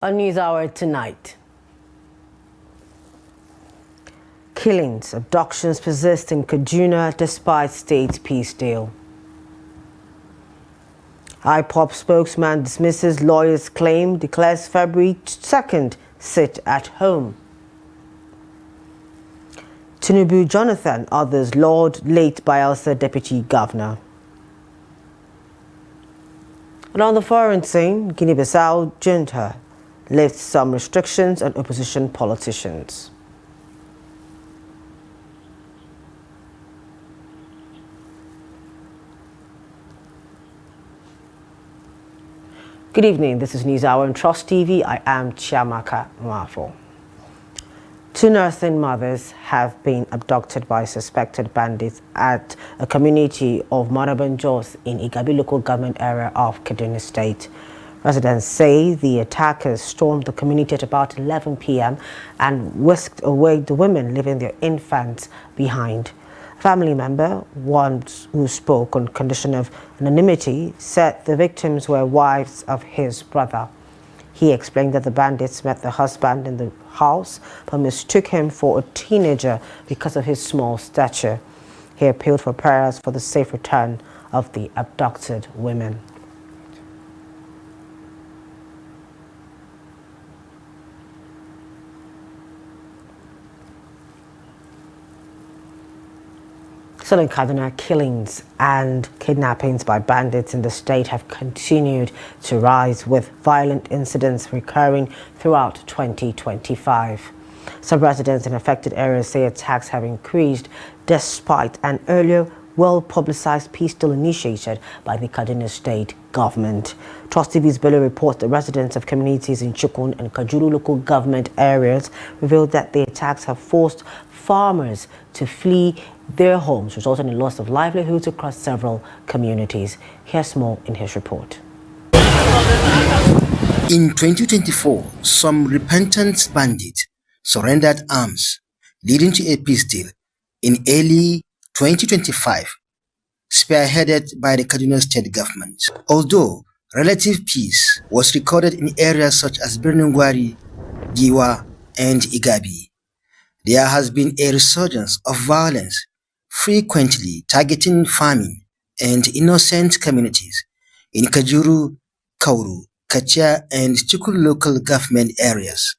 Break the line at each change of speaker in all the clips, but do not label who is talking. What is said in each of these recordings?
A news hour tonight. Killings, abductions persist in Kaduna despite state peace deal. IPOP spokesman dismisses lawyer's claim, declares February 2nd sit at home. Tinubu Jonathan, others laud late Bayelsa deputy governor. And on the foreign scene, Guinea-Bissau junta lifts some restrictions on opposition politicians. Good evening, this is News Hour on Trust TV. I am Chiamaka Mwafo. Two nursing mothers have been abducted by suspected bandits at a community of Marabanjos in Igabi local government area of Kaduna State. Residents say the attackers stormed the community at about 11 p.m. and whisked away the women, leaving their infants behind. A family member, one who spoke on condition of anonymity, said the victims were wives of his brother. He explained that the bandits met the husband in the house but mistook him for a teenager because of his small stature. He appealed for prayers for the safe return of the abducted women. Still in Kaduna, killings and kidnappings by bandits in the state have continued to rise, with violent incidents recurring throughout 2025. Some residents in affected areas say attacks have increased despite an earlier well-publicized peace deal initiated by the Kaduna state government. Trust TV's Bello reports that residents of communities in Chukun and Kajuru local government areas revealed that the attacks have forced farmers to flee their homes, resulting in loss of livelihoods across several communities. Here's more in his report.
In 2024, some repentant bandits surrendered arms, leading to a peace deal in early 2025, spearheaded by the Kaduna state government. Although relative peace was recorded in areas such as Birnungwari, Giwa, and Igabi, there has been a resurgence of violence, frequently targeting farming and innocent communities in Kajuru, Kauru, Kachia, and Chukul local government areas.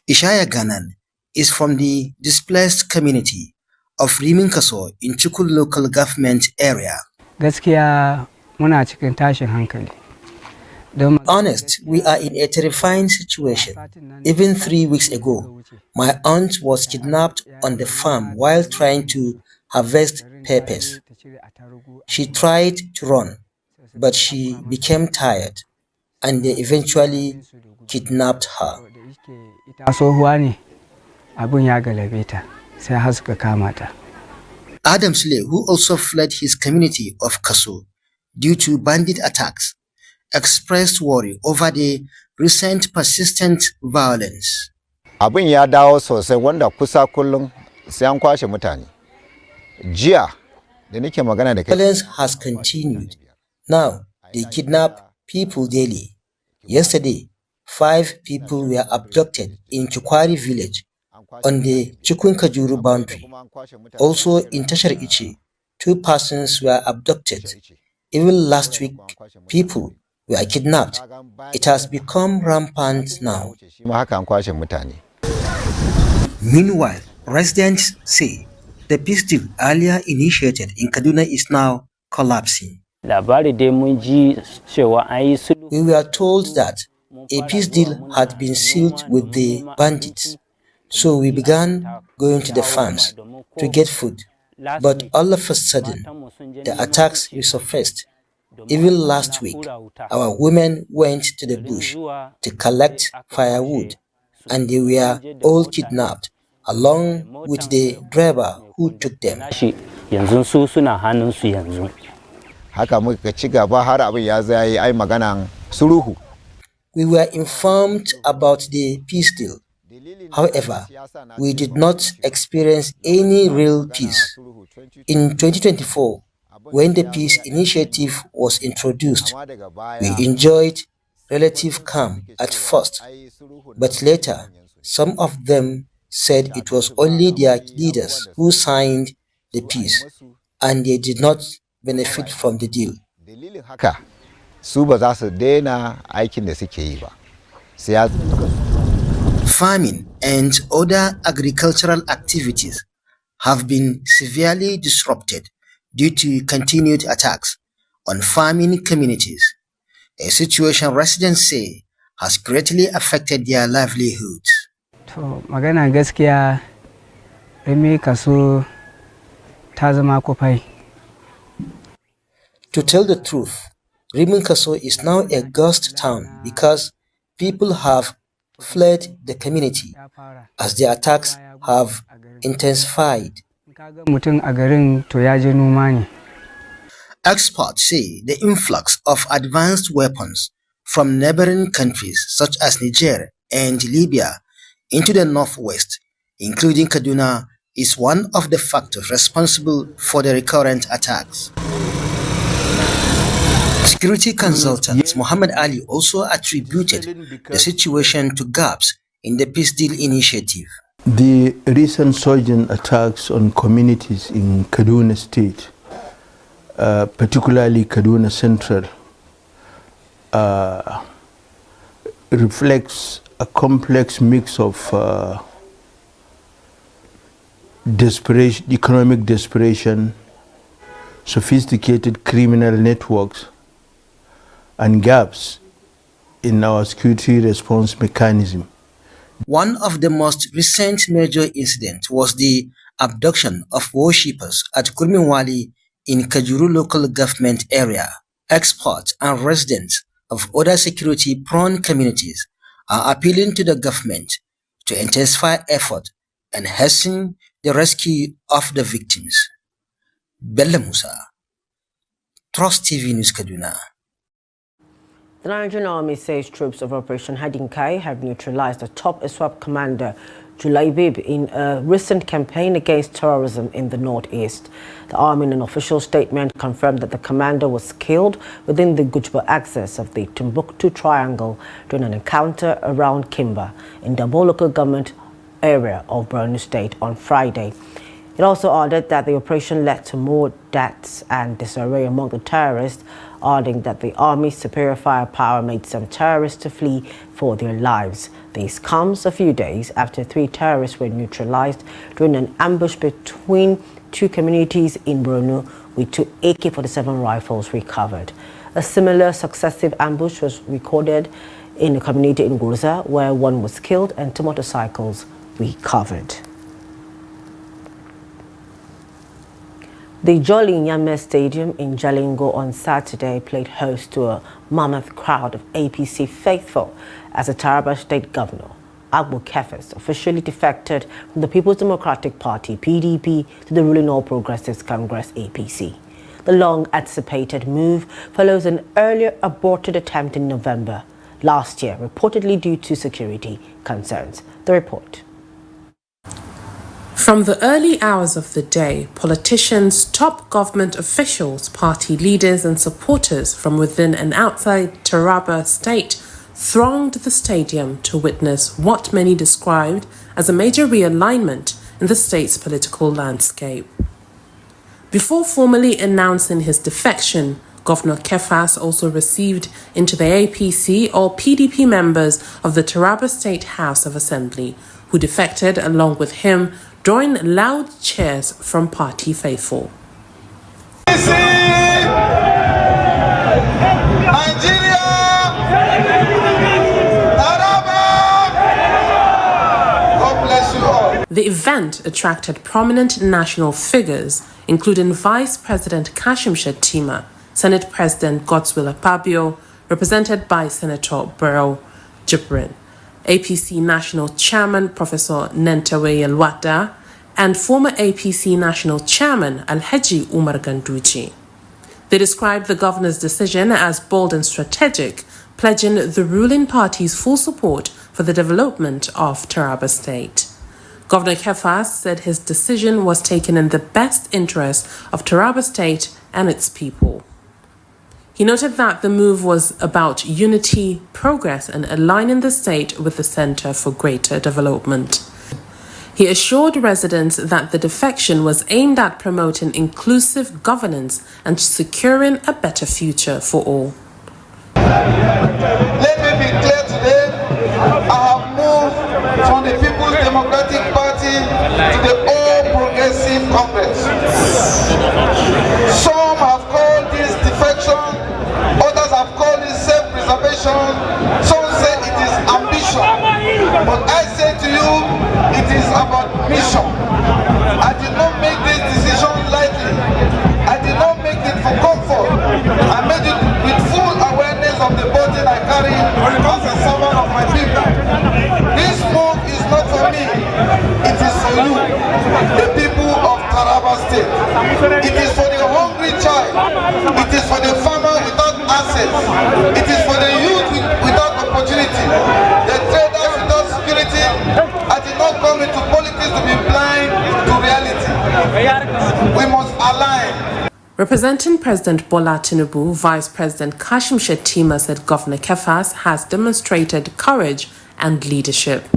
Ishaya Ganan is from the displaced community of Riminkaso in Chukul local government area.
Gaskiya muna cikin tashin hankali.
Honest, we are in a terrifying situation. Even 3 weeks ago, my aunt was kidnapped on the farm while trying to harvest peppers. She tried to run, but she became tired, and they eventually kidnapped her. Adam Slay, who also fled his community of Kaso due to bandit attacks, expressed worry over the recent persistent violence.
Abin ya dawo sosai wanda kusa kullum sai an kwashe mutane. Jiya da nake magana da kai.
Violence has continued. Now they kidnap people daily. Yesterday, 5 people were abducted in Chukwari village on the Chukun-Kajuru boundary. Also in Tashar Ichi, 2 persons were abducted. Even last week, people were kidnapped. It has become rampant now. Meanwhile, residents say the peace deal earlier initiated in Kaduna is now collapsing. We were told that a peace deal had been sealed with the bandits, so we began going to the farms to get food. But all of a sudden, the attacks resurfaced. Even last week, our women went to the bush to collect firewood, and they were all kidnapped, along with the driver who took them. We were informed about the peace deal. However, we did not experience any real peace. In 2024, when the peace initiative was introduced, we enjoyed relative calm at first, but later some of them said it was only their leaders who signed the peace and they did not benefit from the deal.
haka su ba za su daina aikin da suke yi ba.
Farming and other agricultural activities have been severely disrupted due to continued attacks on farming communities, a situation residents say has greatly affected their livelihoods.
To magana gaskiya rime kaso ta zama kufai.
To tell the truth, Rimin Kaso is now a ghost town because people have fled the community as the attacks have intensified.
Mutum a garin to ya je noma ne.
Experts say the influx of advanced weapons from neighboring countries such as Niger and Libya into the northwest, including Kaduna, is one of the factors responsible for the recurrent attacks. Security consultant Muhammad Ali also attributed the situation to gaps in the peace deal initiative.
The recent surging attacks on communities in Kaduna State, particularly Kaduna Central, reflects a complex mix of economic desperation, sophisticated criminal networks, and gaps in our security response mechanism.
One of the most recent major incidents was the abduction of worshippers at Kurminwali in Kajuru local government area. Experts and residents of other security-prone communities are appealing to the government to intensify effort and hasten the rescue of the victims. Bella Musa, Trust TV News Kaduna.
The Nigerian Army says troops of Operation Hadinkai have neutralized the top ISWAP commander, Julaibib, in a recent campaign against terrorism in the northeast. The army, in an official statement, confirmed that the commander was killed within the Gujba axis of the Timbuktu Triangle during an encounter around Kimba in the local government area of Borno State on Friday. It also added that the operation led to more deaths and disarray among the terrorists, adding that the army's superior firepower made some terrorists to flee for their lives. This comes a few days after 3 terrorists were neutralized during an ambush between 2 communities in Borno, with 2 AK-47 rifles recovered. A similar successive ambush was recorded in a community in Gurza, where 1 was killed and 2 motorcycles recovered. The Jolly Nyame Stadium in Jalingo on Saturday played host to a mammoth crowd of APC faithful as the Taraba State Governor, Agbo Kefes, officially defected from the People's Democratic Party, PDP, to the ruling All Progressives Congress, APC. The long-anticipated move follows an earlier aborted attempt in November last year, reportedly due to security concerns. The report.
From the early hours of the day, politicians, top government officials, party leaders and supporters from within and outside Taraba State thronged the stadium to witness what many described as a major realignment in the state's political landscape. Before formally announcing his defection, Governor Kefas also received into the APC or PDP members of the Taraba State House of Assembly, who defected along with him, drawing loud cheers from party faithful. The event attracted prominent national figures, including Vice President Kashim Shettima, Senate President Godswill Akpabio, represented by Senator Barrow Jibrin, APC National Chairman Professor Nentawe Yelwata, and former APC National Chairman Alhaji Umar Ganduchi. They described the governor's decision as bold and strategic, pledging the ruling party's full support for the development of Taraba State. Governor Kefas said his decision was taken in the best interest of Taraba State and its people. He noted that the move was about unity, progress, and aligning the state with the Center for Greater Development. He assured residents that the defection was aimed at promoting inclusive governance and securing a better future for all.
Let me be clear today, I have moved from the People's Democratic Party to the All Progressive Congress. Some have called this defection, others have called it self-preservation, some say it is ambition. But I say to you, it is about mission. I did not make this decision lightly. I did not make it for comfort. I made it with full awareness of the burden I carry as a servant of my people. This move is not for me. It is for you, the people of Taraba State. It is for the hungry child. It is for the farmer without assets. It is for the youth without opportunity. The traders without security. I did not come into politics to be blind to reality. We must align.
Representing President Bola Tinubu, Vice President Kashim Shettima said Governor Kefas has demonstrated courage and leadership.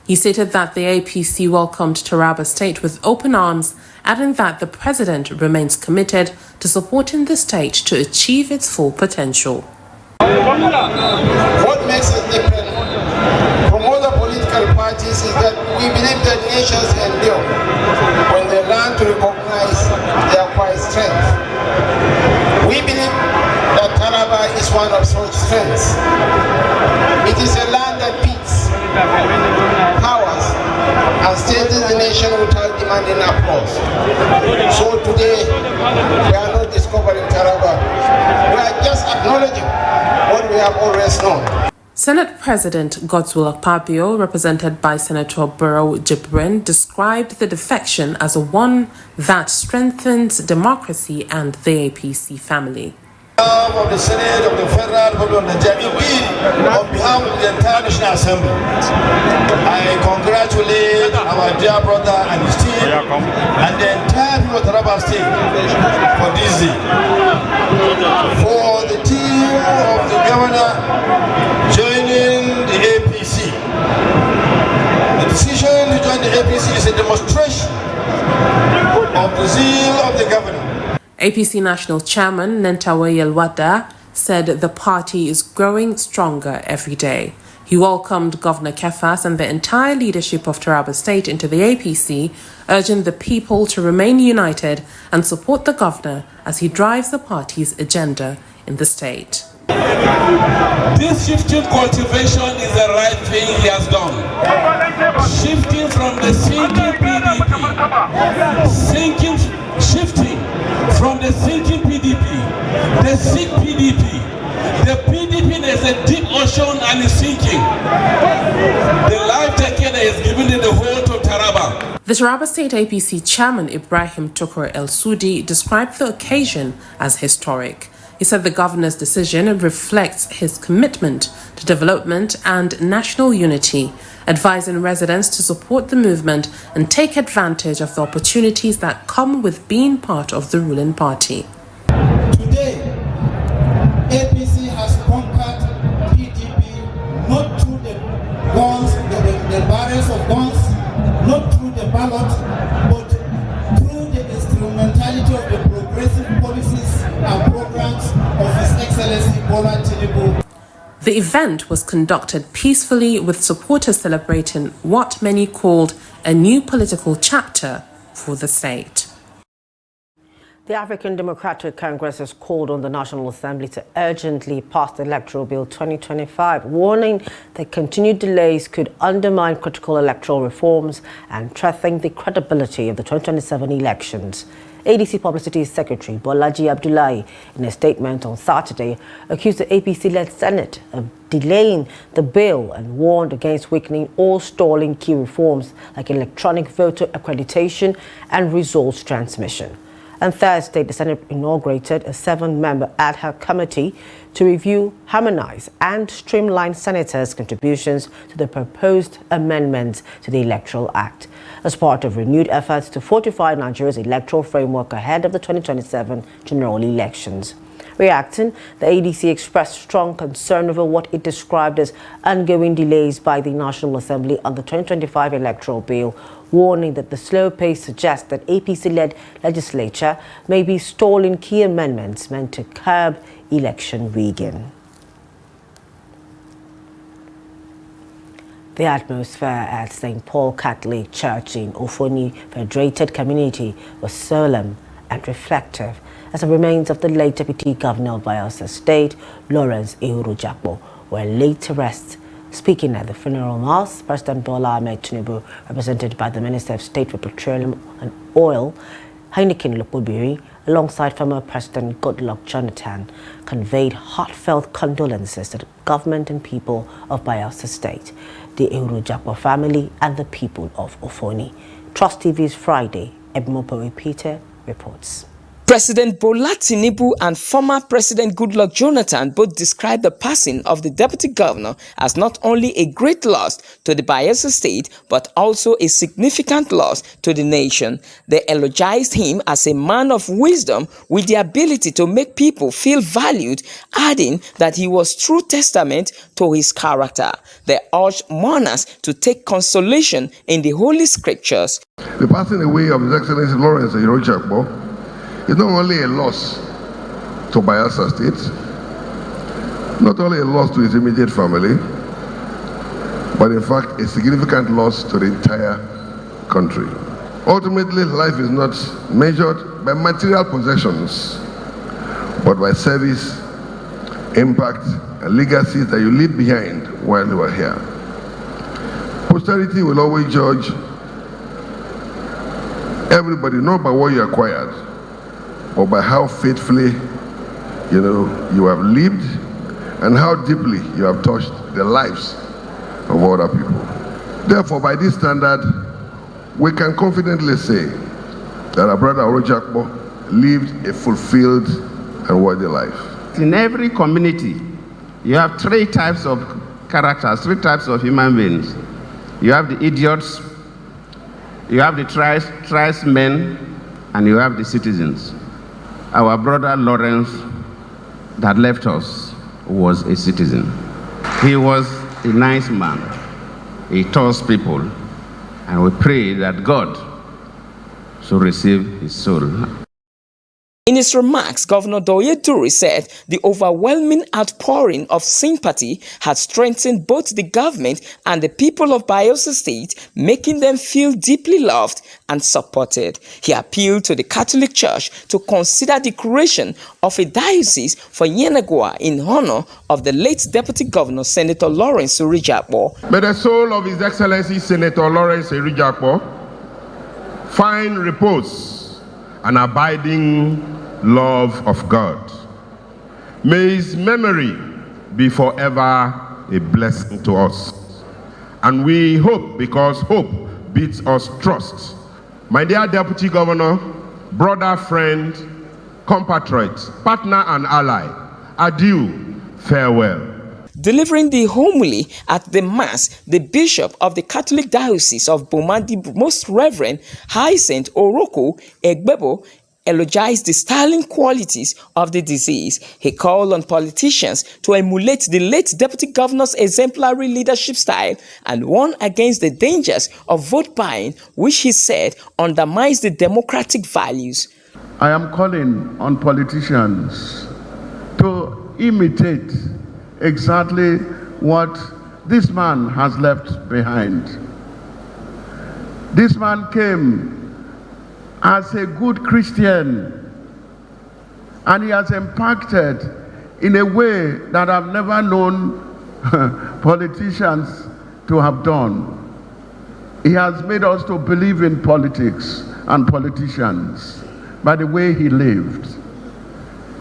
He stated that the APC welcomed Taraba State with open arms, adding that the president remains committed to supporting the state to achieve its full potential.
What makes us different from other political parties is that we believe that nations endure when they learn to recognize their quiet strength. We believe that Taraba is one of such strengths. It is a land that beats, powers, and steadies the nation without demanding applause. So today, we are not discovering Taraba. We are just acknowledging what we have always known.
Senate President Godswill Akpabio, represented by Senator Barrow Jibrin, described the defection as one that strengthens democracy and the APC family.
Of the Senate of the Federal Republic of Nigeria, on behalf of the entire National Assembly, I congratulate our dear brother and his team and the entire people of Taraba State for this day. For the team of the governor joining the APC, the decision to join the APC is a demonstration of the zeal of the governor.
APC National Chairman Nentawe Yelwada said the party is growing stronger every day. He welcomed Governor Kefas and the entire leadership of Taraba State into the APC, urging the people to remain united and support the governor as he drives the party's agenda in the state.
This shifting cultivation is the right thing he has done. Shifting from the sinking PDP, shifting from the sinking PDP, the sick PDP. The PDP is a deep ocean and is sinking. The life jacket is given in the whole to Taraba.
The Taraba State APC chairman Ibrahim Tukur El Sudi described the occasion as historic. He said the governor's decision reflects his commitment to development and national unity, advising residents to support the movement and take advantage of the opportunities that come with being part of the ruling party.
Today, APC has conquered PDP not through the guns, the barrels of guns, not through the ballot, but through the instrumentality of the progressive policies and programs of His Excellency Bola Tinubu.
The event was conducted peacefully with supporters celebrating what many called a new political chapter for the state.
The African Democratic Congress has called on the National Assembly to urgently pass the Electoral Bill 2025, warning that continued delays could undermine critical electoral reforms and threaten the credibility of the 2027 elections. ADC Publicity Secretary Bolaji Abdullahi, in a statement on Saturday, accused the APC-led Senate of delaying the bill and warned against weakening or stalling key reforms like electronic voter accreditation and results transmission. On Thursday, the Senate inaugurated a 7-member ad hoc committee to review, harmonize, and streamline senators' contributions to the proposed amendments to the Electoral Act as part of renewed efforts to fortify Nigeria's electoral framework ahead of the 2027 general elections. Reacting, the ADC expressed strong concern over what it described as ongoing delays by the National Assembly on the 2025 electoral bill, warning that the slow pace suggests that APC-led legislature may be stalling key amendments meant to curb election rigging. The atmosphere at St. Paul Catholic Church in Ofoni Federated Community was solemn and reflective as the remains of the late Deputy Governor of Bayelsa State, Lawrence Ehuru-Jakpo, were laid to rest. Speaking at the funeral mass, President Bola Ahmed Tinubu, represented by the Minister of State for Petroleum and Oil, Heineken Lopobiri, alongside former President Goodluck Jonathan, conveyed heartfelt condolences to the government and people of Bayelsa State, the Ehuru-Jakpo family, and the people of Ofoni. Trust TV's Friday, Ebmopo Peter reports.
President Bola Tinubu and former President Goodluck Jonathan both described the passing of the Deputy Governor as not only a great loss to the Bayelsa State, but also a significant loss to the nation. They eulogized him as a man of wisdom with the ability to make people feel valued, adding that he was true testament to his character. They urged mourners to take consolation in the Holy Scriptures.
The passing away of His Excellency Lawrence Ehuru-Jakpo is not only a loss to Bayelsa State, not only a loss to his immediate family, but in fact a significant loss to the entire country. Ultimately, life is not measured by material possessions, but by service, impact, and legacies that you leave behind while you are here. Posterity will always judge everybody not by what you acquired, or by how faithfully, you have lived and how deeply you have touched the lives of other people. Therefore, by this standard, we can confidently say that our brother Ehuru-Jakpo lived a fulfilled and worthy life.
In every community, you have three types of characters, three types of human beings. You have the idiots, you have the tribesmen, and you have the citizens. Our brother Lawrence that left us was a citizen. He was a nice man. He taught people, and we pray that God should receive his soul.
In his remarks, Governor Doye Duri said the overwhelming outpouring of sympathy had strengthened both the government and the people of Bayelsa State, making them feel deeply loved and supported. He appealed to the Catholic Church to consider the creation of a diocese for Yenagoa in honor of the late Deputy Governor, Senator Lawrence Ehuru-Jakpo.
May the soul of His Excellency Senator Lawrence Ehuru-Jakpo find repose and abiding love of God. May his memory be forever a blessing to us. And we hope, because hope beats us trust. My dear Deputy Governor, brother, friend, compatriot, partner and ally, adieu, farewell.
Delivering the homily at the Mass, the Bishop of the Catholic Diocese of Bomadi, Most Reverend Hyacinth Oroko Egbebo, eulogized the sterling qualities of the disease. He called on politicians to emulate the late Deputy Governor's exemplary leadership style and warned against the dangers of vote buying, which he said undermines the democratic values.
I am calling on politicians to imitate exactly what this man has left behind. This man came as a good Christian, and he has impacted in a way that I've never known politicians to have done. He has made us to believe in politics and politicians by the way he lived.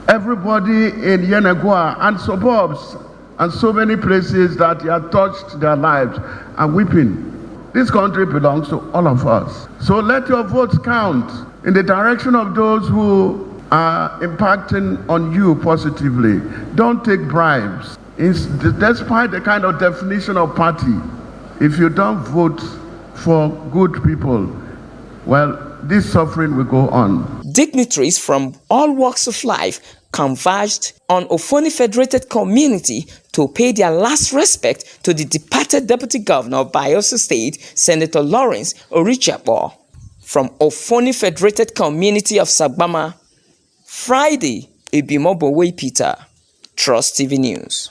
Everybody in Yenagoa and suburbs and so many places that he has touched their lives are weeping. This country belongs to all of us. So let your votes count in the direction of those who are impacting on you positively. Don't take bribes. Despite the kind of definition of party, if you don't vote for good people, well, this suffering will go on.
Dignitaries from all walks of life converged on Ofoni Federated Community to pay their last respect to the departed Deputy Governor of Bayelsa State, Senator Lawrence Orichabo. From Ofoni Federated Community of Sagbama, Friday, Ebimobowe Peter, Trust TV News.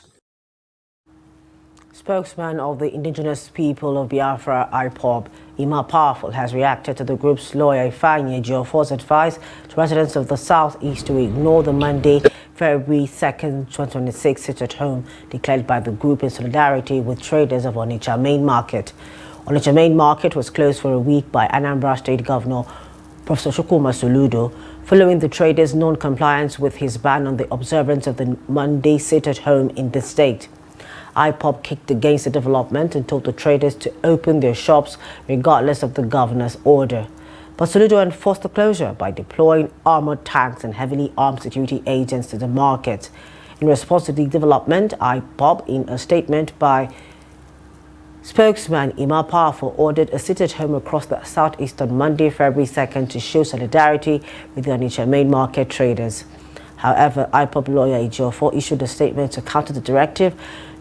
Spokesman of the indigenous people of Biafra, IPOB, Ima Powerful, has reacted to the group's lawyer Ifeanyi Ejiofor's advice to residents of the southeast to ignore the Monday, February 2nd, 2026 sit-at-home declared by the group in solidarity with traders of Onitsha Main Market. Onitsha Main Market was closed for a week by Anambra State Governor Professor Chukwuma Soludo, following the traders' non-compliance with his ban on the observance of the Monday sit-at-home in the state. IPOB kicked against the development and told the traders to open their shops regardless of the governor's order. But Soludo enforced the closure by deploying armored tanks and heavily armed security agents to the market. In response to the development, IPOB, in a statement by spokesman Ima Powerful, ordered a sit-at-home across the southeast on Monday, February 2nd to show solidarity with the Onitsha Main Market traders. However, IPOB lawyer Ejiofor issued a statement to counter the directive,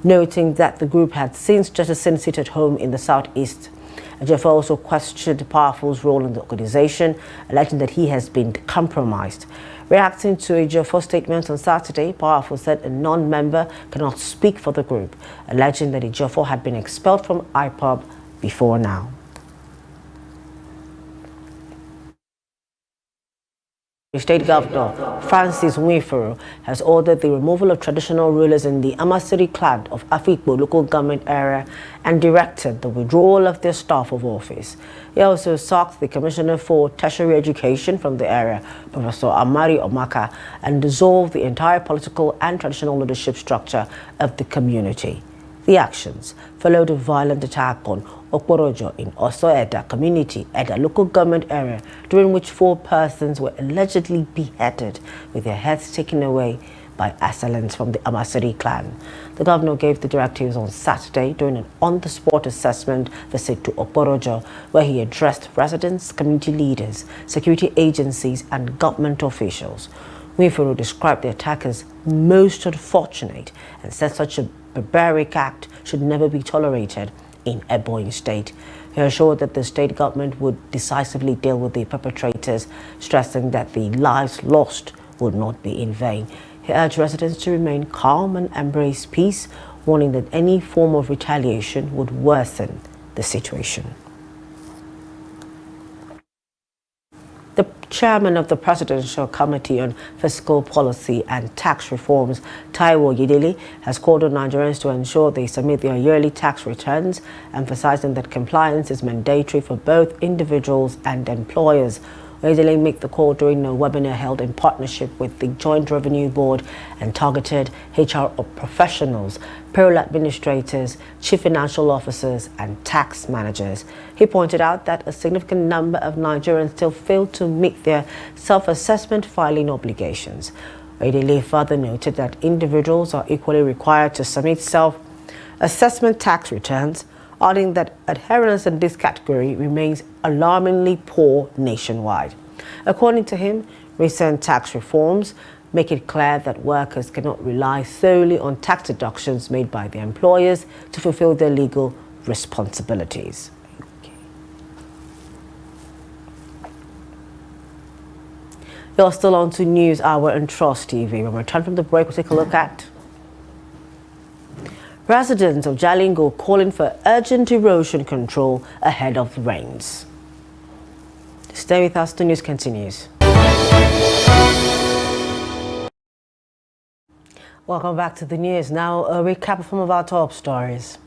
noting that the group had since jettisoned sit-at-home in the southeast. Ejiofor also questioned Powerful's role in the organization, alleging that he has been compromised. Reacting to Ejiofor's statement on Saturday, Powerful said a non-member cannot speak for the group, alleging that Ejiofor had been expelled from IPOB before now. State Governor Francis Nwifuru has ordered the removal of traditional rulers in the Amasiri clan of Afikpo local government area and directed the withdrawal of their staff of office. He also sacked the Commissioner for Tertiary Education from the area, Professor Amari Omaka, and dissolved the entire political and traditional leadership structure of the community. The actions followed a violent attack on Okporojo in Oso-Eda community at a local government area, during which 4 persons were allegedly beheaded with their heads taken away by assailants from the Amasiri clan. The governor gave the directives on Saturday during an on-the-spot assessment visit to Okporojo, where he addressed residents, community leaders, security agencies and government officials. Nwifuru described the attack as most unfortunate and said such a barbaric act should never be tolerated in Ebonyi State. He assured that the state government would decisively deal with the perpetrators, stressing that the lives lost would not be in vain. He urged residents to remain calm and embrace peace, warning that any form of retaliation would worsen the situation. The chairman of the Presidential Committee on Fiscal Policy and Tax Reforms, Taiwo Yedele, has called on Nigerians to ensure they submit their yearly tax returns, emphasizing that compliance is mandatory for both individuals and employers. Yedele made the call during a webinar held in partnership with the Joint Revenue Board and targeted HR professionals, payroll administrators, chief financial officers and tax managers. He pointed out that a significant number of Nigerians still fail to meet their self-assessment filing obligations. Yedele further noted that individuals are equally required to submit self-assessment tax returns, adding that adherence in this category remains alarmingly poor nationwide. According to him, recent tax reforms make it clear that workers cannot rely solely on tax deductions made by their employers to fulfill their legal responsibilities. You're still on to News Hour and Trust TV. When we return from the break, we'll take a look at residents of Jalingo calling for urgent erosion control ahead of the rains. Stay with us, the news continues. Welcome back to the news. Now, a recap of some of our top stories.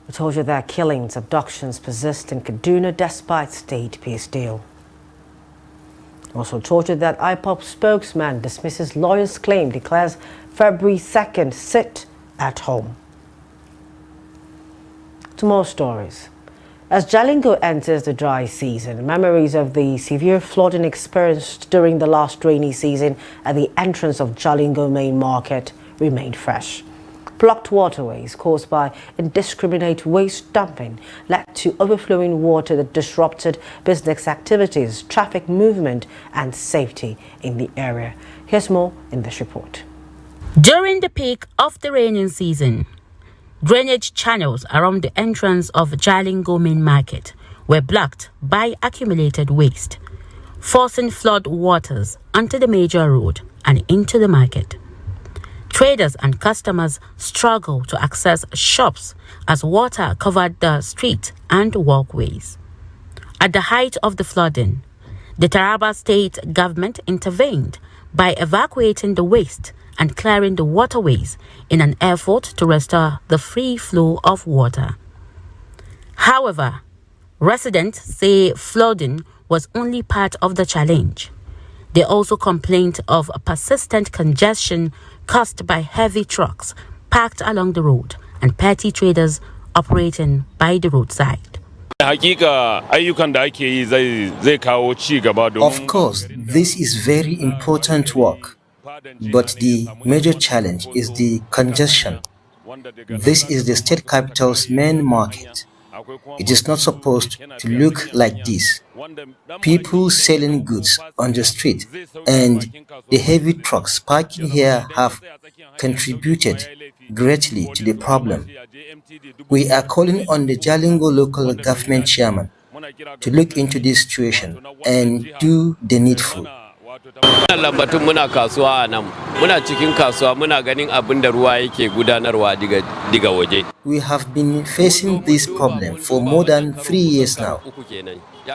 We told you that killings, abductions persist in Kaduna despite state peace deal. Also told you that IPOB spokesman dismisses lawyer's claim, declares February 2nd sit at home. To more stories. As Jalingo enters the dry season, memories of the severe flooding experienced during the last rainy season at the entrance of Jalingo Main Market remain fresh. Blocked waterways caused by indiscriminate waste dumping led to overflowing water that disrupted business activities, traffic movement and safety in the area. Here's more in this report.
During the peak of the rainy season, drainage channels around the entrance of Jalingo Main Market were blocked by accumulated waste, forcing flood waters onto the major road and into the market. Traders and customers struggle to access shops as water covered the street and walkways. At the height of the flooding, the Taraba state government intervened by evacuating the waste and clearing the waterways in an effort to restore the free flow of water. However, residents say flooding was only part of the challenge. They also complained of a persistent congestion caused by heavy trucks parked along the road and petty traders operating by the roadside.
Of course, this is very important work, but the major challenge is the congestion. This is the state capital's main market. It is not supposed to look like this. People selling goods on the street and the heavy trucks parking here have contributed greatly to the problem. We are calling on the Jalingo local government chairman to look into this situation and do the needful. We have been facing this problem for more than 3 years now.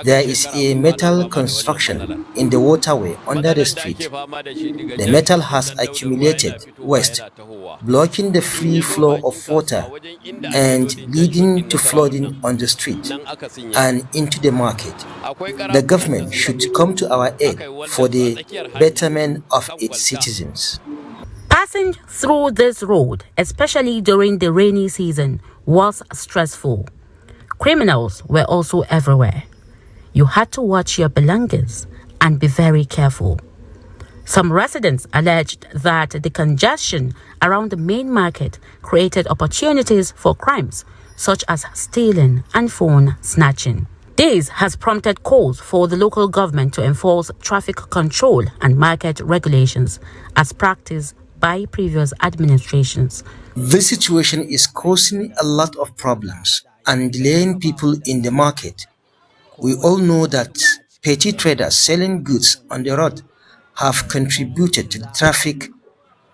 There is a metal construction in the waterway under the street. The metal has accumulated waste, blocking the free flow of water and leading to flooding on the street and into the market. The government should come to our aid for the betterment of its citizens.
Passing through this road, especially during the rainy season, was stressful. Criminals were also everywhere. You had to watch your belongings and be very careful. Some residents alleged that the congestion around the main market created opportunities for crimes such as stealing and phone snatching. This has prompted calls for the local government to enforce traffic control and market regulations as practiced by previous administrations.
This situation is causing a lot of problems and delaying people in the market. We all know that petty traders selling goods on the road have contributed to the traffic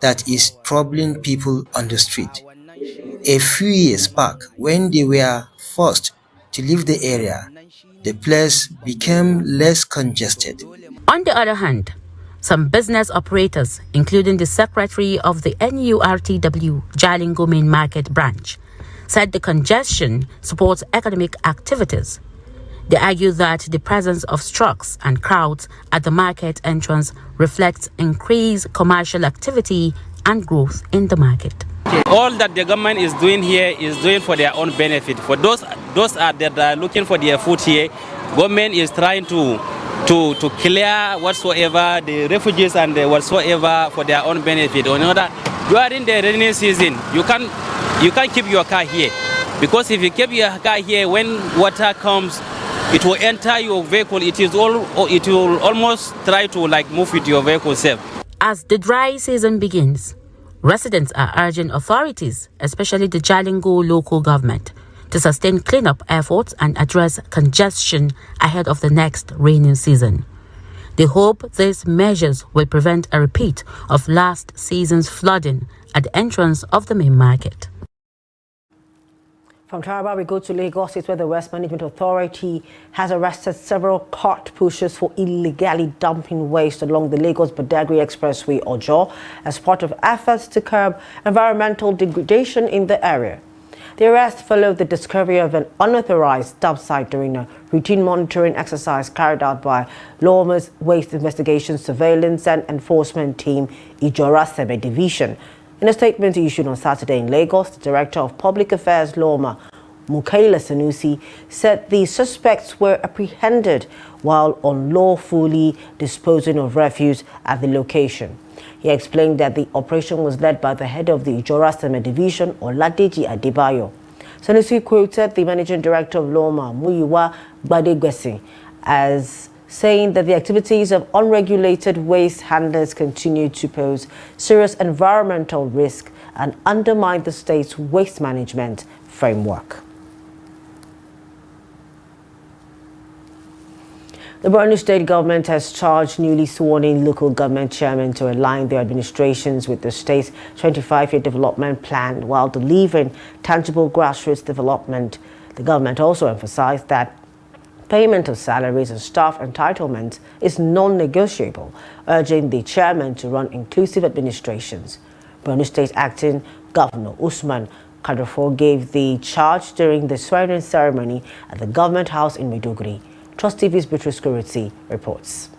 that is troubling people on the street. A few years back, when they were forced to leave the area, the place became less congested.
On the other hand, some business operators, including the secretary of the NURTW Jalingo Main Market branch, said the congestion supports economic activities. They argue that the presence of trucks and crowds at the market entrance reflects increased commercial activity and growth in the market.
All that the government is doing here is doing for their own benefit. For those that are looking for their food here, government is trying to clear whatsoever the refugees and whatsoever for their own benefit. Or another, during the rainy season, you can't keep your car here, because if you keep your car here, when water comes, it will enter your vehicle. It will almost try to move with your vehicle safe.
As the dry season begins, residents are urging authorities, especially the Jalingo local government, to sustain cleanup efforts and address congestion ahead of the next rainy season. They hope these measures will prevent a repeat of last season's flooding at the entrance of the main market.
From Taraba, we go to Lagos, where the West Management Authority has arrested several cart pushers for illegally dumping waste along the Lagos-Badagry Expressway, Ojo, as part of efforts to curb environmental degradation in the area. The arrest followed the discovery of an unauthorized dump site during a routine monitoring exercise carried out by Loma's Waste Investigation Surveillance and Enforcement Team, Ijora Sebe Division. In a statement issued on Saturday in Lagos, the Director of Public Affairs, Loma, Mukaila Sanusi, said the suspects were apprehended while unlawfully disposing of refuse at the location. He explained that the operation was led by the head of the Ijora Division, Oladeji Adebayo. Sanusi quoted the managing director of Loma, Muyiwa Badegwesi, as saying that the activities of unregulated waste handlers continue to pose serious environmental risk and undermine the state's waste management framework. The Borno state government has charged newly sworn-in local government chairmen to align their administrations with the state's 25-year development plan while delivering tangible grassroots development. The government also emphasized that payment of salaries and staff entitlements is non-negotiable, urging the chairman to run inclusive administrations. Borno State Acting Governor Usman Kadafo gave the charge during the swearing ceremony at the Government House in Maiduguri. Trust TV's Beatrice Kuriti reports.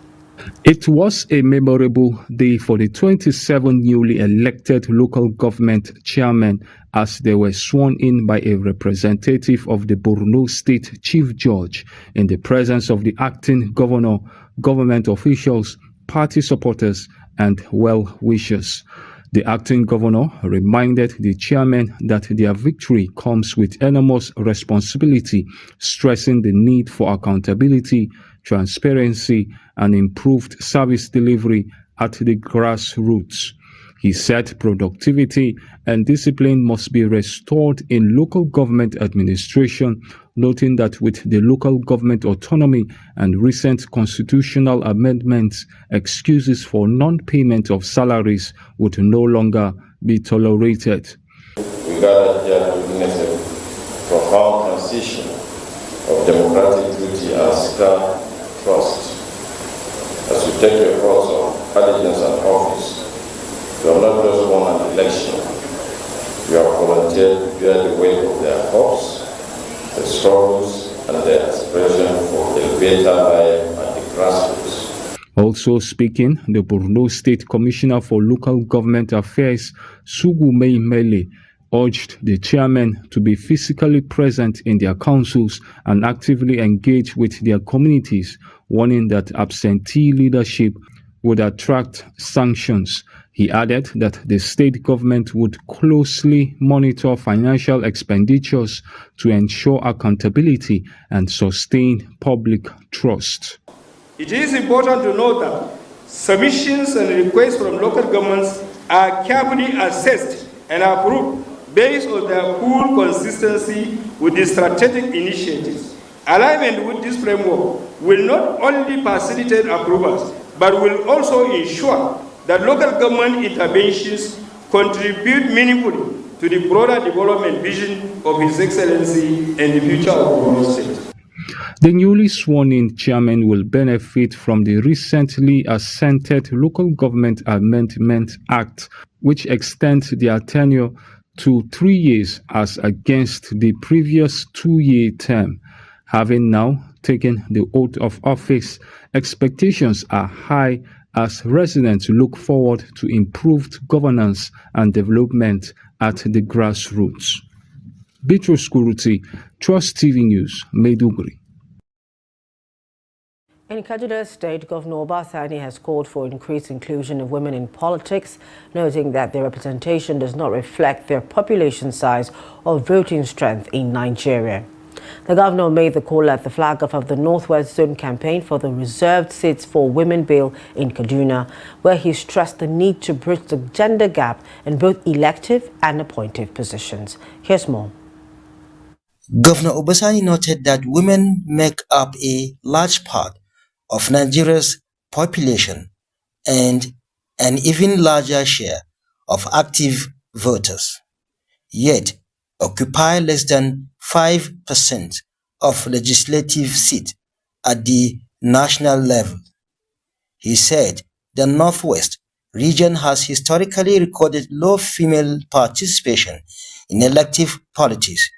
It was a memorable day for the 27 newly elected local government chairmen as they were sworn in by a representative of the Borno State Chief Judge in the presence of the acting governor, government officials, party supporters, and well-wishers. The acting governor reminded the chairman that their victory comes with enormous responsibility, stressing the need for accountability, transparency, and improved service delivery at the grassroots. He said productivity and discipline must be restored in local government administration, noting that with the local government autonomy and recent constitutional amendments, excuses for non-payment of salaries would no longer be tolerated.
We gather here to witness a profound transition of democratic duty and scar trust. As you take your oath of allegiance and office, you have not just won an election, you have volunteered to bear the weight of their hopes, their struggles, and their aspiration for a better life at the grassroots.
Also speaking, the Borno State Commissioner for Local Government Affairs, Sugumei Mele, urged the chairmen to be physically present in their councils and actively engage with their communities, warning that absentee leadership would attract sanctions. He added that the state government would closely monitor financial expenditures to ensure accountability and sustain public trust.
It is important to note that submissions and requests from local governments are carefully assessed and approved based on their full consistency with the strategic initiatives. Alignment with this framework will not only facilitate approvals, but will also ensure that local government interventions contribute meaningfully to the broader development vision of His Excellency and the future of Borno State.
The newly sworn-in chairman will benefit from the recently assented Local Government Amendment Act, which extends their tenure to 3 years as against the previous 2-year term. Having now taken the oath of office, expectations are high as residents look forward to improved governance and development at the grassroots. Beatrice Kuriti, Trust TV News, Maiduguri.
In Kaduna State, Governor Obasani has called for increased inclusion of women in politics, noting that their representation does not reflect their population size or voting strength in Nigeria. The governor made the call at the flag-off of the Northwest Zone campaign for the reserved seats for women bill in Kaduna, where he stressed the need to bridge the gender gap in both elective and appointive positions. Here's more.
Governor Obasani noted that women make up a large part of Nigeria's population and an even larger share of active voters, yet occupy less than 5% of legislative seats at the national level. He said the Northwest region has historically recorded low female participation in elective politics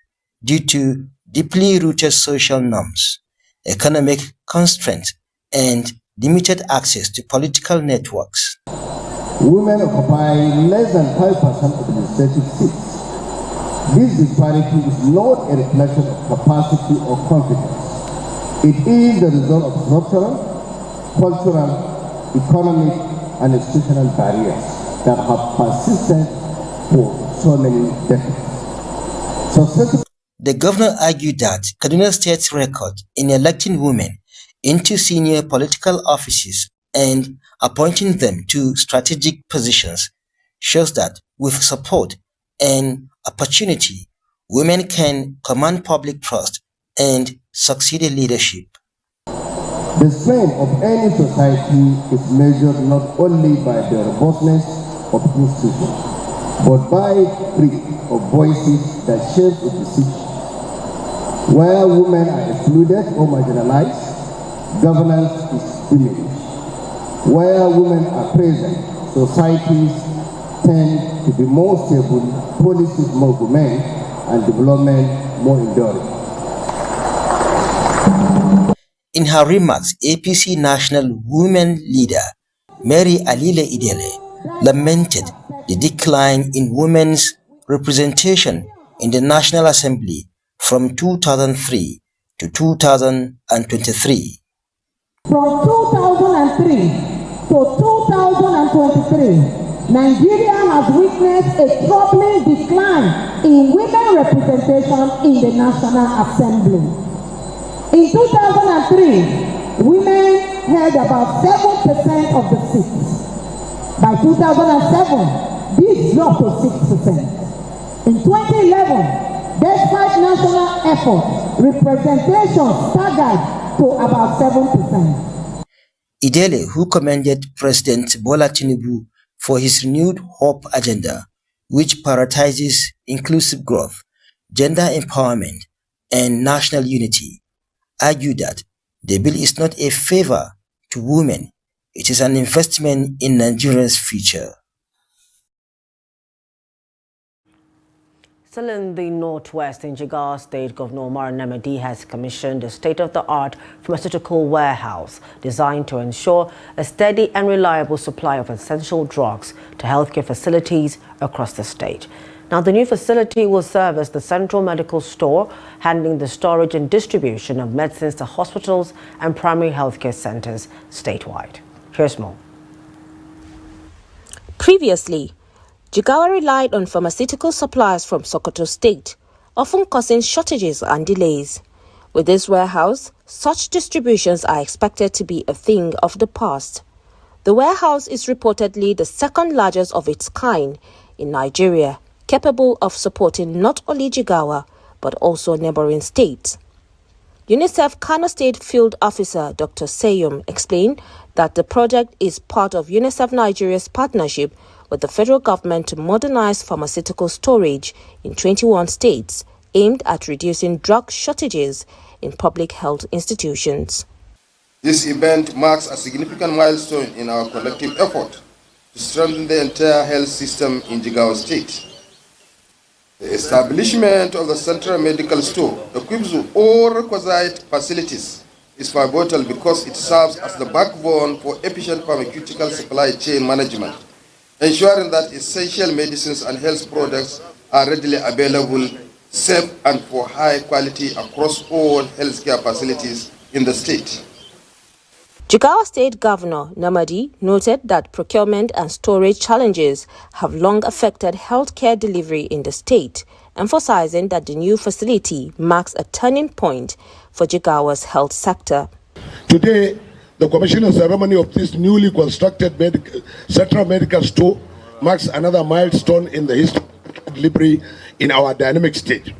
due to deeply rooted social norms, economic constraints, and limited access to political networks.
Women occupy less than 5% of legislative seats. This disparity is not a reflection of capacity or competence. It is the result of structural, cultural, economic, and institutional barriers that have persisted for so many decades.
The governor argued that Kaduna State's record in electing women into senior political offices and appointing them to strategic positions shows that with support and opportunity, women can command public trust and succeed in leadership.
The strength of any society is measured not only by the robustness of institutions, but by free of voices that shape its decisions. Where women are excluded or marginalized, governance is diminished. Where women are present, societies tend to be more stable, policies more humane, and development more enduring.
In her remarks, APC National Women Leader Mary Alile Idele lamented the decline in women's representation in the National Assembly from 2003 to 2023.
From 2003 to 2023, Nigeria has witnessed a troubling decline in women representation in the National Assembly. In 2003, women held about 7% of the seats. By 2007, this dropped to 6%. In 2011, despite national efforts, representation staggered to about 7%.
Idele, who commended President Bola Tinubu for his renewed hope agenda, which prioritizes inclusive growth, gender empowerment, and national unity, argued that the bill is not a favor to women, it is an investment in Nigeria's future.
Still in the northwest, in Jigawa State, Governor Omar Namadi has commissioned a state-of-the-art pharmaceutical warehouse designed to ensure a steady and reliable supply of essential drugs to healthcare facilities across the state. Now, the new facility will serve as the central medical store, handling the storage and distribution of medicines to hospitals and primary healthcare centers statewide. Here's more.
Previously, Jigawa relied on pharmaceutical supplies from Sokoto State, often causing shortages and delays. With this warehouse, such distributions are expected to be a thing of the past. The warehouse is reportedly the second largest of its kind in Nigeria, capable of supporting not only Jigawa, but also neighboring states. UNICEF Kano State Field Officer Dr. Seyum explained that the project is part of UNICEF Nigeria's partnership with the federal government to modernize pharmaceutical storage in 21 states, aimed at reducing drug shortages in public health institutions.
This event marks a significant milestone in our collective effort to strengthen the entire health system in Jigawa State. The establishment of the Central Medical Store, equipped with all requisite facilities, is pivotal because it serves as the backbone for efficient pharmaceutical supply chain management, ensuring that essential medicines and health products are readily available, safe, and for high quality across all healthcare facilities in the state.
Jigawa State Governor Namadi noted that procurement and storage challenges have long affected healthcare delivery in the state, emphasizing that the new facility marks a turning point for Jigawa's health sector.
Today, the commissioning ceremony of this newly constructed Central Medical Store marks another milestone in the history of delivery in our dynamic state,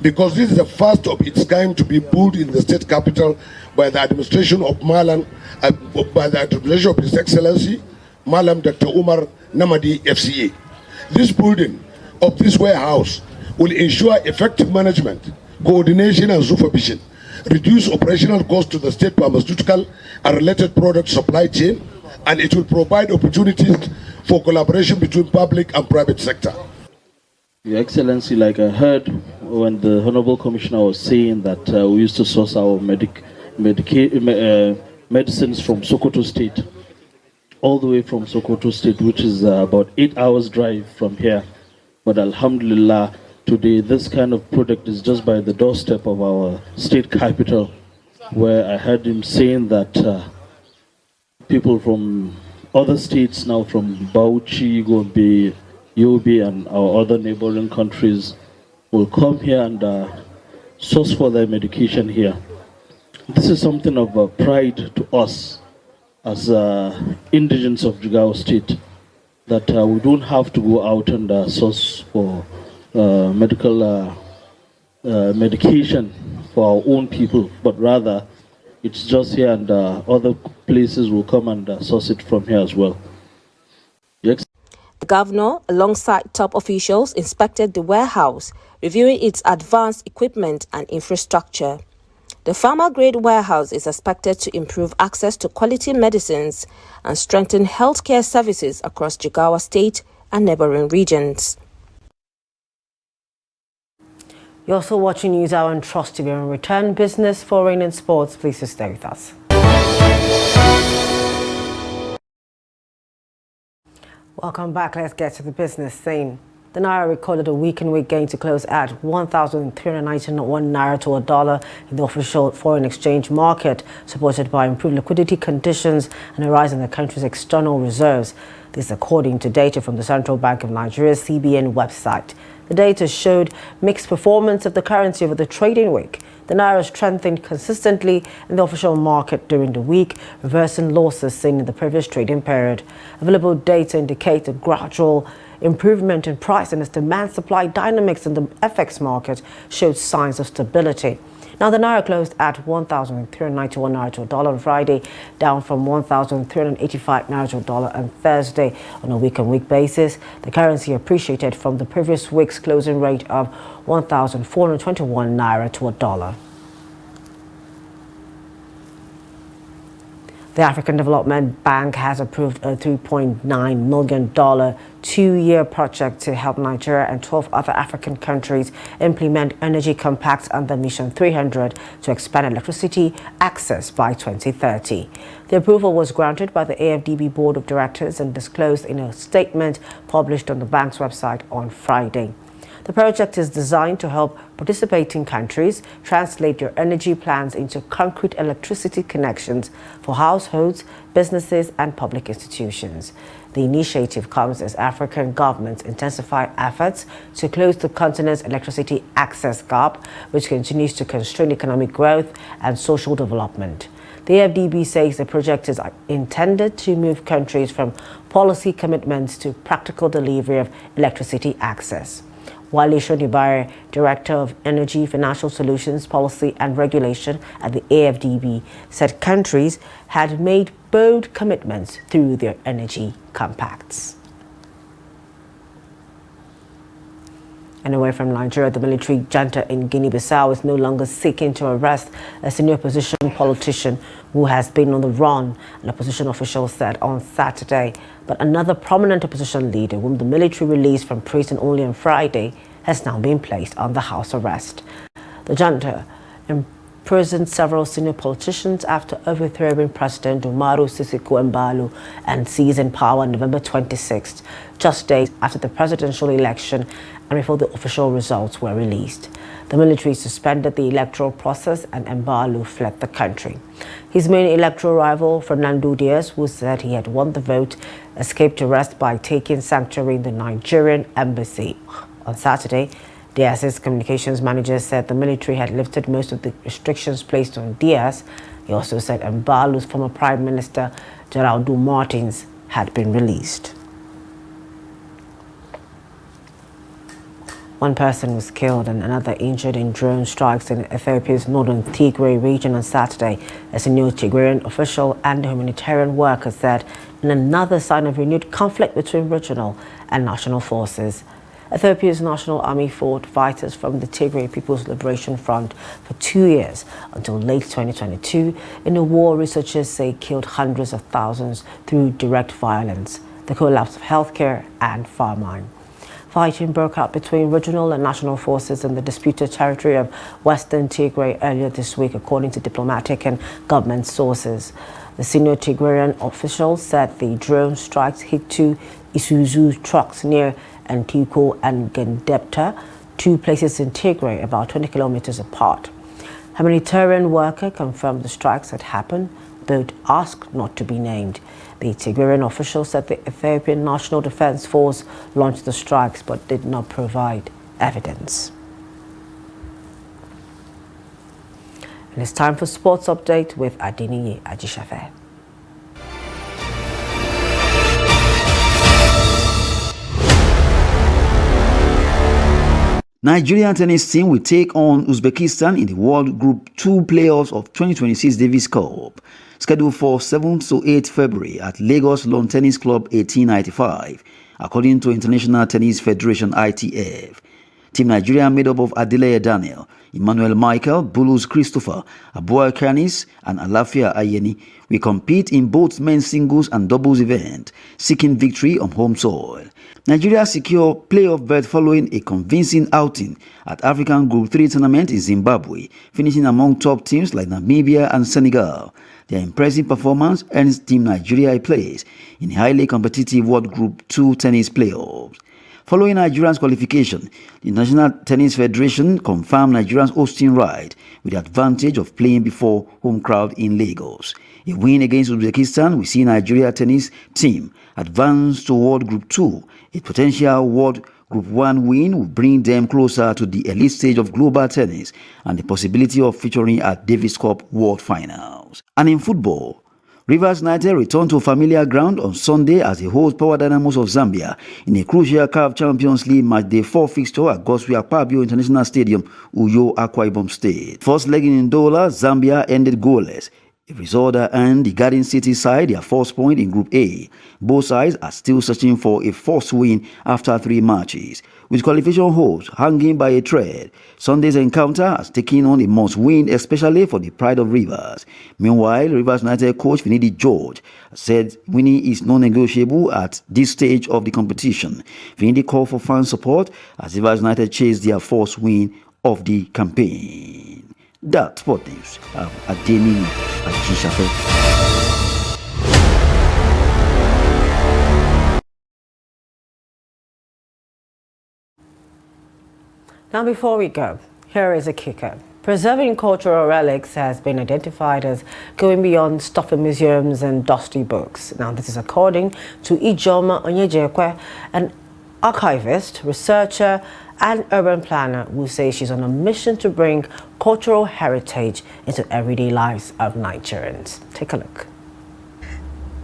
because this is the first of its kind to be built in the state capital by the administration of His Excellency Malam Dr. Umar Namadi FCA. This building of this warehouse will ensure effective management, coordination and supervision, reduce operational costs to the state pharmaceutical and related product supply chain, and it will provide opportunities for collaboration between public and private sector.
Your Excellency, like I heard when the Honorable Commissioner was saying that we used to source our medicines from Sokoto State, all the way from Sokoto State, which is about 8 hours drive from here. But Alhamdulillah, today this kind of product is just by the doorstep of our state capital, where I heard him saying that people from other states now from Bauchi, Gombe, Yobe, and our other neighboring countries will come here and source for their medication here. This is something of a pride to us as indigents of Jigawa State, that we don't have to go out and source for medical medication for our own people, but rather it's just here, and other places will come and source it from here as well. Yes.
The governor, alongside top officials, inspected the warehouse, reviewing its advanced equipment and infrastructure. The pharma-grade warehouse is expected to improve access to quality medicines and strengthen healthcare services across Jigawa State and neighboring regions.
You're also watching News Hour on Trust TV. On return, business, foreign and sports. Please stay with us. Welcome back. Let's get to the business scene. The Naira recorded a week-on-week gain to close at 1,391 Naira to a dollar in the official foreign exchange market, supported by improved liquidity conditions and a rise in the country's external reserves. This according to data from the Central Bank of Nigeria's CBN website. The data showed mixed performance of the currency over the trading week. The Naira strengthened consistently in the official market during the week, reversing losses seen in the previous trading period. Available data indicate a gradual improvement in price, and its demand-supply dynamics in the FX market showed signs of stability. Now, the Naira closed at 1,391 Naira to a dollar on Friday, down from 1,385 Naira to a dollar on Thursday. On a week-on-week basis, the currency appreciated from the previous week's closing rate of 1,421 Naira to a dollar. The African Development Bank has approved a $3.9 million two-year project to help Nigeria and 12 other African countries implement energy compacts under Mission 300 to expand electricity access by 2030. The approval was granted by the AFDB Board of Directors and disclosed in a statement published on the bank's website on Friday. The project is designed to help participating countries translate their energy plans into concrete electricity connections for households, businesses, and public institutions. The initiative comes as African governments intensify efforts to close the continent's electricity access gap, which continues to constrain economic growth and social development. The AFDB says the project is intended to move countries from policy commitments to practical delivery of electricity access. Wale Shonibare, Director of Energy, Financial Solutions, Policy and Regulation at the AFDB, said countries had made bold commitments through their energy compacts. And away from Nigeria, the military junta in Guinea-Bissau is no longer seeking to arrest a senior opposition politician who has been on the run, an opposition official said on Saturday. But another prominent opposition leader, whom the military released from prison only on Friday, has now been placed under house arrest. The junta imprisoned several senior politicians after overthrowing President Umaru Sissoco Embalo and seizing power on November 26th, just days after the presidential election and before the official results were released. The military suspended the electoral process and Embalo fled the country. His main electoral rival, Fernando Diaz, who said he had won the vote, escaped arrest by taking sanctuary in the Nigerian embassy. On Saturday, Diaz's communications manager said the military had lifted most of the restrictions placed on Diaz. He also said Embalo's former Prime Minister, Geraldo Martins, had been released. One person was killed and another injured in drone strikes in Ethiopia's northern Tigray region on Saturday, as a new Tigrayan official and humanitarian worker said, in another sign of renewed conflict between regional and national forces. Ethiopia's National Army fought fighters from the Tigray People's Liberation Front for 2 years until late 2022 in a war researchers say killed hundreds of thousands through direct violence, the collapse of healthcare and famine. Fighting broke out between regional and national forces in the disputed territory of Western Tigray earlier this week, according to diplomatic and government sources. The senior Tigrayan official said the drone strikes hit 2 Isuzu trucks near Antiko and Gendepta, 2 places in Tigray about 20 kilometers apart. A humanitarian worker confirmed the strikes had happened both asked not to be named. The Tigrayan official said the Ethiopian National Defense Force launched the strikes but did not provide evidence. And it's time for Sports Update with Adeniyi Ajishafe.
Nigerian tennis team will take on Uzbekistan in the World Group 2 playoffs of 2026 Davis Cup, scheduled for 7th to 8th February at Lagos Lawn Tennis Club 1895, according to International Tennis Federation ITF. Team Nigeria, made up of Adeleye Daniel, Emmanuel Michael, Bulus Christopher, Abua Kanis, and Alafia Ayeni, will compete in both men's singles and doubles events, seeking victory on home soil. Nigeria secured playoff berth following a convincing outing at African Group 3 tournament in Zimbabwe, finishing among top teams like Namibia and Senegal. Their impressive performance earns Team Nigeria a place in the highly competitive World Group 2 tennis playoffs. Following Nigeria's qualification, the National Tennis Federation confirmed Nigeria's hosting right with the advantage of playing before home crowd in Lagos. A win against Uzbekistan will see Nigeria tennis team advance to World Group 2. A potential World Group 1 win will bring them closer to the elite stage of global tennis and the possibility of featuring at Davis Cup World Finals. And in football, Rivers United returned to familiar ground on Sunday as they host Power Dynamos of Zambia in a crucial CAF Champions League matchday 4 fixture at Godswill Akpabio International Stadium, Uyo, Akwa Ibom State. First leg in Ndola, Zambia ended goalless, a result that earned the Garden City side their first point in Group A. Both sides are still searching for a first win after 3 matches, with qualification hopes hanging by a thread. Sunday's encounter has taken on a must-win, especially for the pride of Rivers. Meanwhile, Rivers United coach Finidi George said winning is non-negotiable at this stage of the competition. Finidi called for fan support as Rivers United chased their first win of the campaign. That's Sport News. Adeniyi Ajishafe.
Now before we go, here is a kicker. Preserving cultural relics has been identified as going beyond stuffy museums and dusty books. Now this is according to Ijoma Onyejekwe, an archivist, researcher, and urban planner who says she's on a mission to bring cultural heritage into everyday lives of Nigerians. Take a look.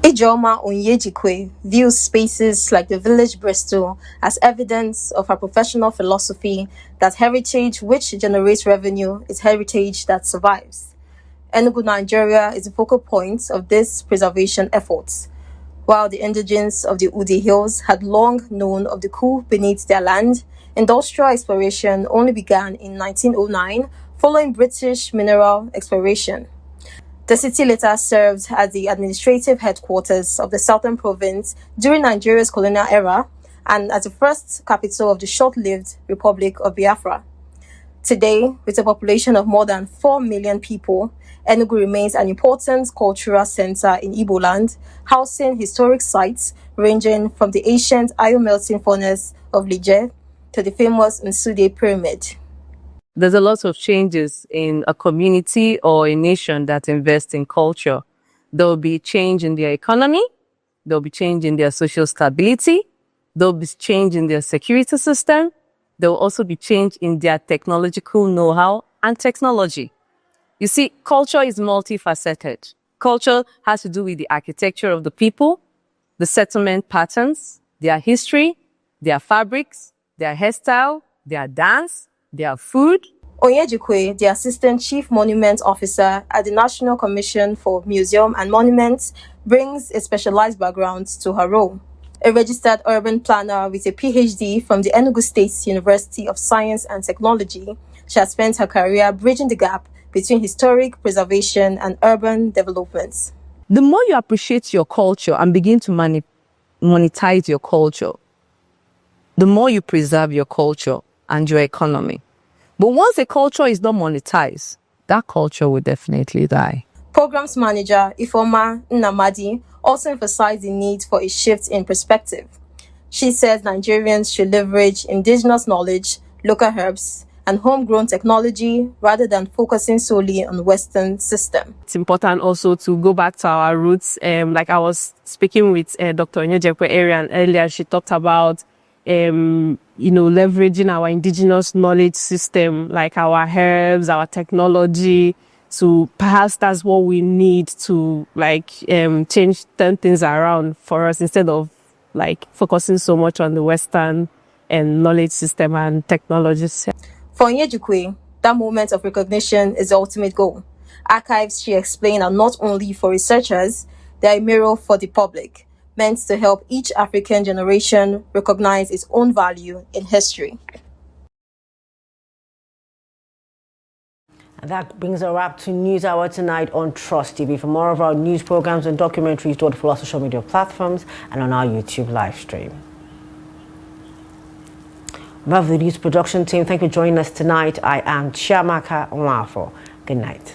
Ijoma Onyejekwe views spaces like the village Bristol as evidence of her professional philosophy that heritage which generates revenue is heritage that survives. Enugu, Nigeria is the focal point of this preservation efforts. While the indigents of the Udi Hills had long known of the cool beneath their land, industrial exploration only began in 1909 following British mineral exploration. The city later served as the administrative headquarters of the southern province during Nigeria's colonial era and as the first capital of the short-lived Republic of Biafra. Today, with a population of more than 4 million people, Enugu remains an important cultural center in Igbo land, housing historic sites ranging from the ancient iron melting furnace of Lige to the famous Nsude Pyramid.
There's a lot of changes in a community or a nation that invests in culture. There will be change in their economy. There will be change in their social stability. There will be change in their security system. There will also be change in their technological know-how and technology. You see, culture is multifaceted. Culture has to do with the architecture of the people, the settlement patterns, their history, their fabrics, their hairstyle, their dance, their food.
Onyejekwe, the Assistant Chief Monument Officer at the National Commission for Museum and Monuments, brings a specialized background to her role. A registered urban planner with a PhD from the Enugu State University of Science and Technology, she has spent her career bridging the gap between historic preservation and urban development.
The more you appreciate your culture and begin to monetize your culture, the more you preserve your culture and your economy. But once a culture is not monetized, that culture will definitely die.
Programs Manager Ifoma Nnamadi also emphasized the need for a shift in perspective. She says Nigerians should leverage indigenous knowledge, local herbs, and homegrown technology rather than focusing solely on Western system.
It's important also to go back to our roots. Like I was speaking with Dr. Onyejekwe Arian earlier, she talked about leveraging our indigenous knowledge system, like our herbs, our technology. So perhaps that's what we need to turn things around for us instead of focusing so much on the Western knowledge system and technologies.
For Onyejekwe, that moment of recognition is the ultimate goal. Archives, she explained, are not only for researchers, they are a mirror for the public, meant to help each African generation recognize its own value in history.
And that brings a wrap to News Hour tonight on Trust TV. For more of our news programs and documentaries, do follow our social media platforms and on our YouTube live stream. Above the news production team, thank you for joining us tonight. I am Chiamaka Nwafo. Good night.